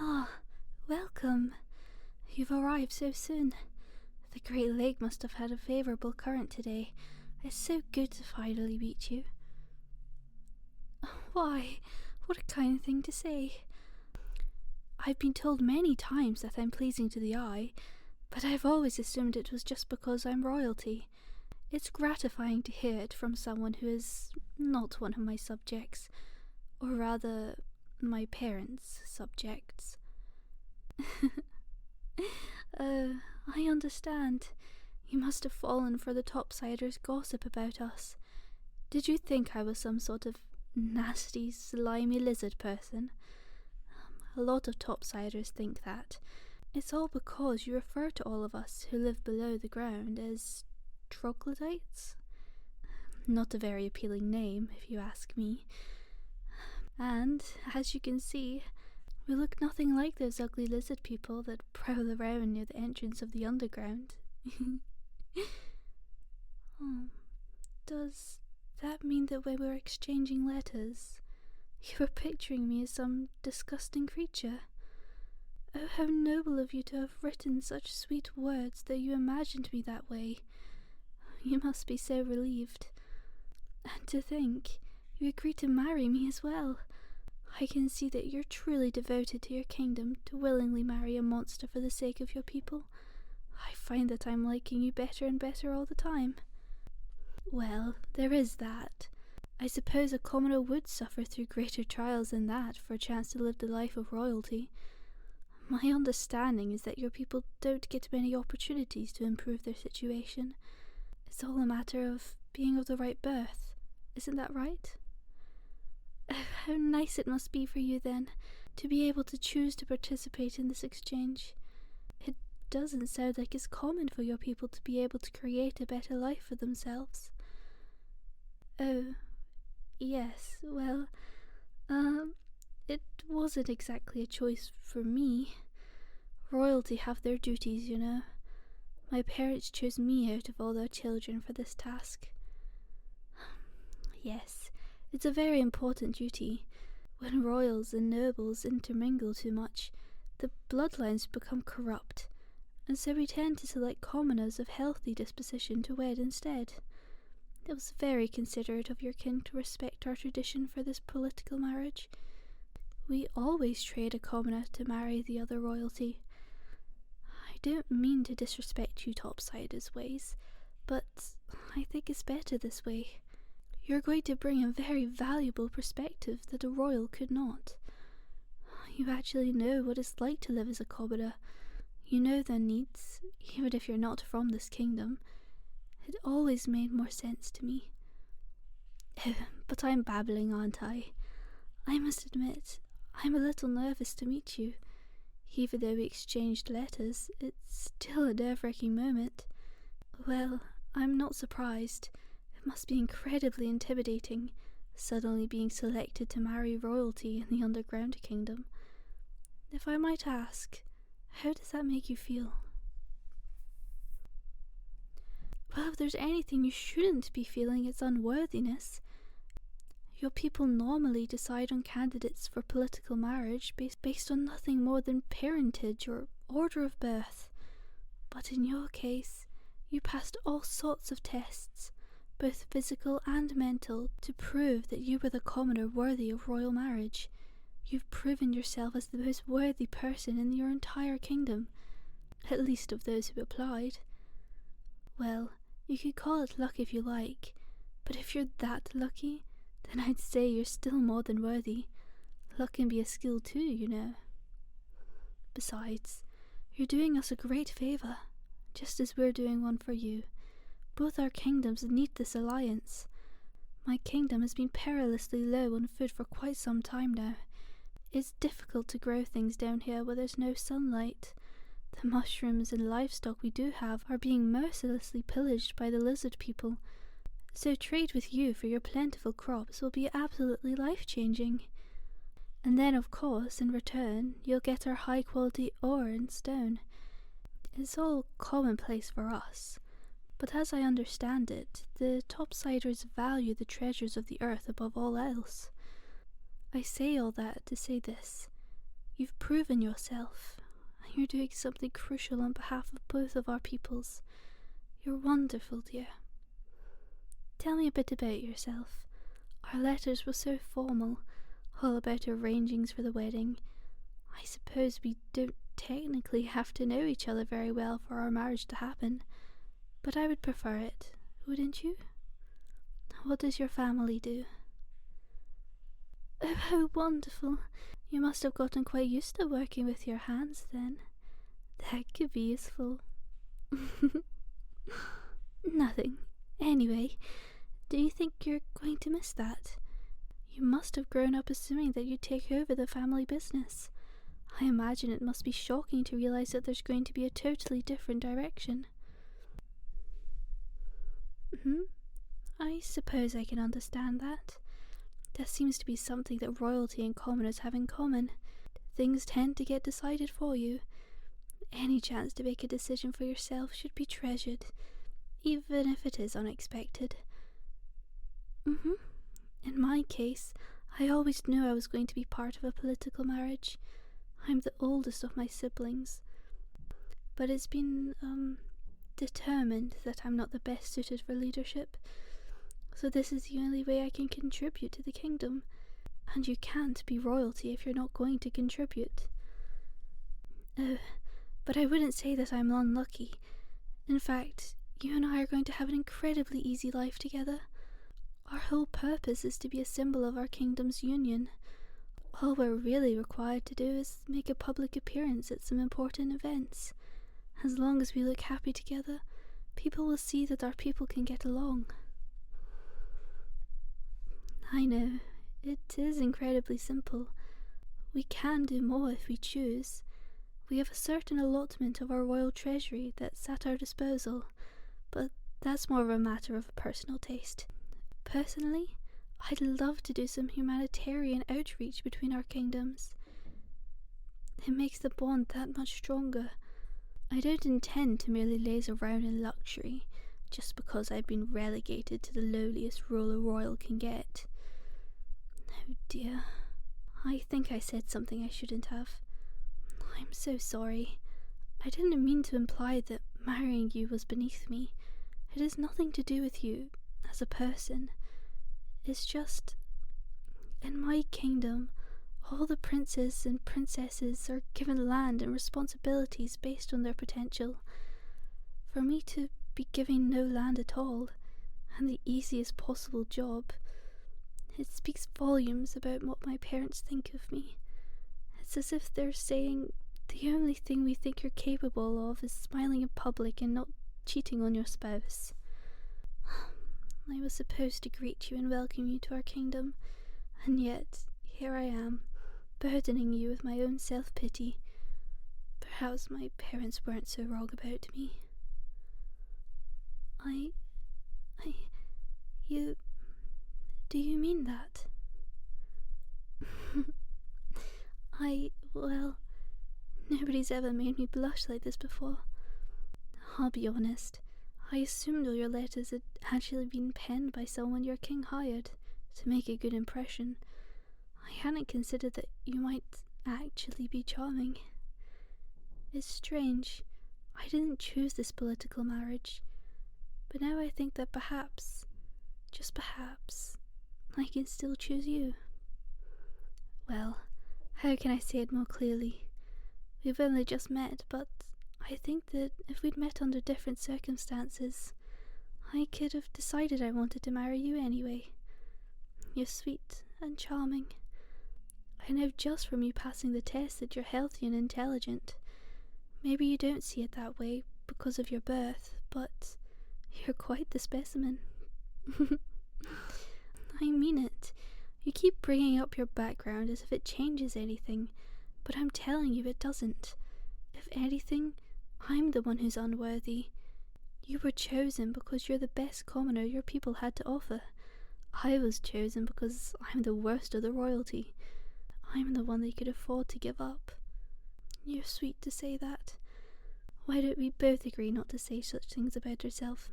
Ah, welcome. You've arrived so soon. The Great Lake must have had a favourable current today. It's so good to finally meet you. Why, what a kind thing to say. I've been told many times that I'm pleasing to the eye, but I've always assumed it was just because I'm royalty. It's gratifying to hear it from someone who is not one of my subjects, or rather, my parents' subjects. I understand. You must have fallen for the topsiders' gossip about us. Did you think I was some sort of nasty, slimy lizard person? A lot of topsiders think that. It's all because you refer to all of us who live below the ground as troglodytes? Not a very appealing name, if you ask me. And, as you can see, we look nothing like those ugly lizard people that prowl around near the entrance of the underground. Does that mean that when we were exchanging letters, you were picturing me as some disgusting creature? Oh, how noble of you to have written such sweet words that you imagined me that way. You must be so relieved. And to think, you agreed to marry me as well. I can see that you're truly devoted to your kingdom to willingly marry a monster for the sake of your people. I find that I'm liking you better and better all the time. Well, there is that. I suppose a commoner would suffer through greater trials than that for a chance to live the life of royalty. My understanding is that your people don't get many opportunities to improve their situation. It's all a matter of being of the right birth. Isn't that right? Oh, how nice it must be for you, then, to be able to choose to participate in this exchange. It doesn't sound like it's common for your people to be able to create a better life for themselves. Oh, yes, well, it wasn't exactly a choice for me. Royalty have their duties, you know. My parents chose me out of all their children for this task. Yes, it's a very important duty. When royals and nobles intermingle too much, the bloodlines become corrupt, and so we tend to select commoners of healthy disposition to wed instead. It was very considerate of your king to respect our tradition for this political marriage. We always trade a commoner to marry the other royalty. I don't mean to disrespect you topsiders' ways, but I think it's better this way. You're going to bring a very valuable perspective that a royal could not. You actually know what it's like to live as a commoner. You know their needs, even if you're not from this kingdom. It always made more sense to me. But I'm babbling, aren't I? I must admit, I'm a little nervous to meet you. Even though we exchanged letters, it's still a nerve-wracking moment. Well, I'm not surprised. It must be incredibly intimidating, suddenly being selected to marry royalty in the underground kingdom. If I might ask, how does that make you feel? Well, if there's anything you shouldn't be feeling, it's unworthiness. Your people normally decide on candidates for political marriage based on nothing more than parentage or order of birth. But in your case, you passed all sorts of tests, both physical and mental, to prove that you were the commoner worthy of royal marriage. You've proven yourself as the most worthy person in your entire kingdom, at least of those who applied. Well, you could call it luck if you like, but if you're that lucky, then I'd say you're still more than worthy. Luck can be a skill too, you know. Besides, you're doing us a great favour, just as we're doing one for you. Both our kingdoms need this alliance. My kingdom has been perilously low on food for quite some time now. It's difficult to grow things down here where there's no sunlight. The mushrooms and livestock we do have are being mercilessly pillaged by the lizard people, so trade with you for your plentiful crops will be absolutely life-changing. And then, of course, in return, you'll get our high-quality ore and stone. It's all commonplace for us, but as I understand it, the topsiders value the treasures of the earth above all else. I say all that to say this. You've proven yourself, and you're doing something crucial on behalf of both of our peoples. You're wonderful, dear. Tell me a bit about yourself. Our letters were so formal, all about arrangings for the wedding. I suppose we don't technically have to know each other very well for our marriage to happen, but I would prefer it, wouldn't you? What does your family do? Oh, how wonderful. You must have gotten quite used to working with your hands then. That could be useful. Nothing. Anyway, do you think you're going to miss that? You must have grown up assuming that you'd take over the family business. I imagine it must be shocking to realize that there's going to be a totally different direction. I suppose I can understand that. That seems to be something that royalty and commoners have in common. Things tend to get decided for you. Any chance to make a decision for yourself should be treasured, even if it is unexpected. In my case, I always knew I was going to be part of a political marriage. I'm the oldest of my siblings, but it's been, determined that I'm not the best suited for leadership, so this is the only way I can contribute to the kingdom, and you can't be royalty if you're not going to contribute. But I wouldn't say that I'm unlucky. In fact, you and I are going to have an incredibly easy life together. Our whole purpose is to be a symbol of our kingdom's union. All we're really required to do is make a public appearance at some important events. As long as we look happy together, people will see that our people can get along. I know, it is incredibly simple. We can do more if we choose. We have a certain allotment of our royal treasury that's at our disposal, but that's more of a matter of personal taste. Personally, I'd love to do some humanitarian outreach between our kingdoms. It makes the bond that much stronger. I don't intend to merely laze around in luxury just because I've been relegated to the lowliest role a royal can get. Oh dear, I think I said something I shouldn't have. I'm so sorry. I didn't mean to imply that marrying you was beneath me. It has nothing to do with you as a person. It's just, in my kingdom, all the princes and princesses are given land and responsibilities based on their potential. For me to be given no land at all, and the easiest possible job, it speaks volumes about what my parents think of me. It's as if they're saying, the only thing we think you're capable of is smiling in public and not cheating on your spouse. I was supposed to greet you and welcome you to our kingdom, and yet here I am, burdening you with my own self-pity. Perhaps my parents weren't so wrong about me. Do you mean that? Well, nobody's ever made me blush like this before. I'll be honest, I assumed all your letters had actually been penned by someone your king hired to make a good impression. I hadn't considered that you might actually be charming. It's strange. I didn't choose this political marriage, but now I think that perhaps, just perhaps, I can still choose you. Well, how can I say it more clearly? We've only just met, but I think that if we'd met under different circumstances, I could have decided I wanted to marry you anyway. You're sweet and charming. I know just from you passing the test that you're healthy and intelligent. Maybe you don't see it that way because of your birth, but you're quite the specimen. I mean it. You keep bringing up your background as if it changes anything, but I'm telling you it doesn't. If anything, I'm the one who's unworthy. You were chosen because you're the best commoner your people had to offer. I was chosen because I'm the worst of the royalty. I'm the one they could afford to give up. You're sweet to say that. Why don't we both agree not to say such things about ourselves,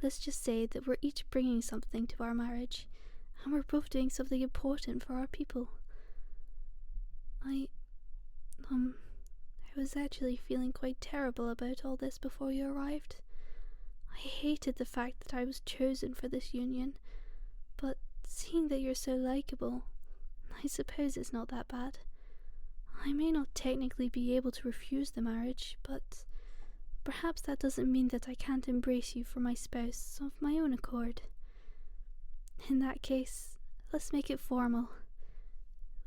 Let's just say that we're each bringing something to our marriage, and we're both doing something important for our people. I was actually feeling quite terrible about all this before you arrived. I hated the fact that I was chosen for this union, but seeing that you're so likable, I suppose it's not that bad. I may not technically be able to refuse the marriage, but perhaps that doesn't mean that I can't embrace you for my spouse of my own accord. In that case, let's make it formal.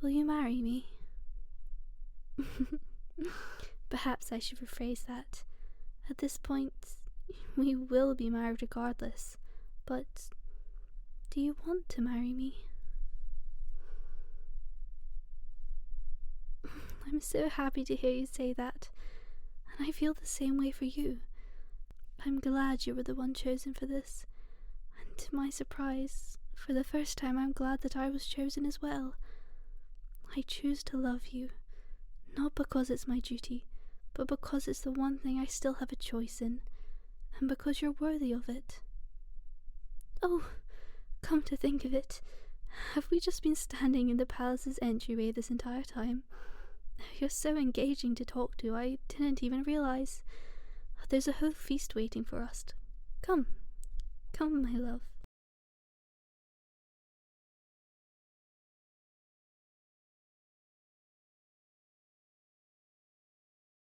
Will you marry me? Perhaps I should rephrase that. At this point, we will be married regardless, but do you want to marry me? I'm so happy to hear you say that, and I feel the same way for you. I'm glad you were the one chosen for this, and to my surprise, for the first time I'm glad that I was chosen as well. I choose to love you, not because it's my duty, but because it's the one thing I still have a choice in, and because you're worthy of it. Oh, come to think of it, have we just been standing in the palace's entryway this entire time? You're so engaging to talk to, I didn't even realize. There's a whole feast waiting for us. Come, my love.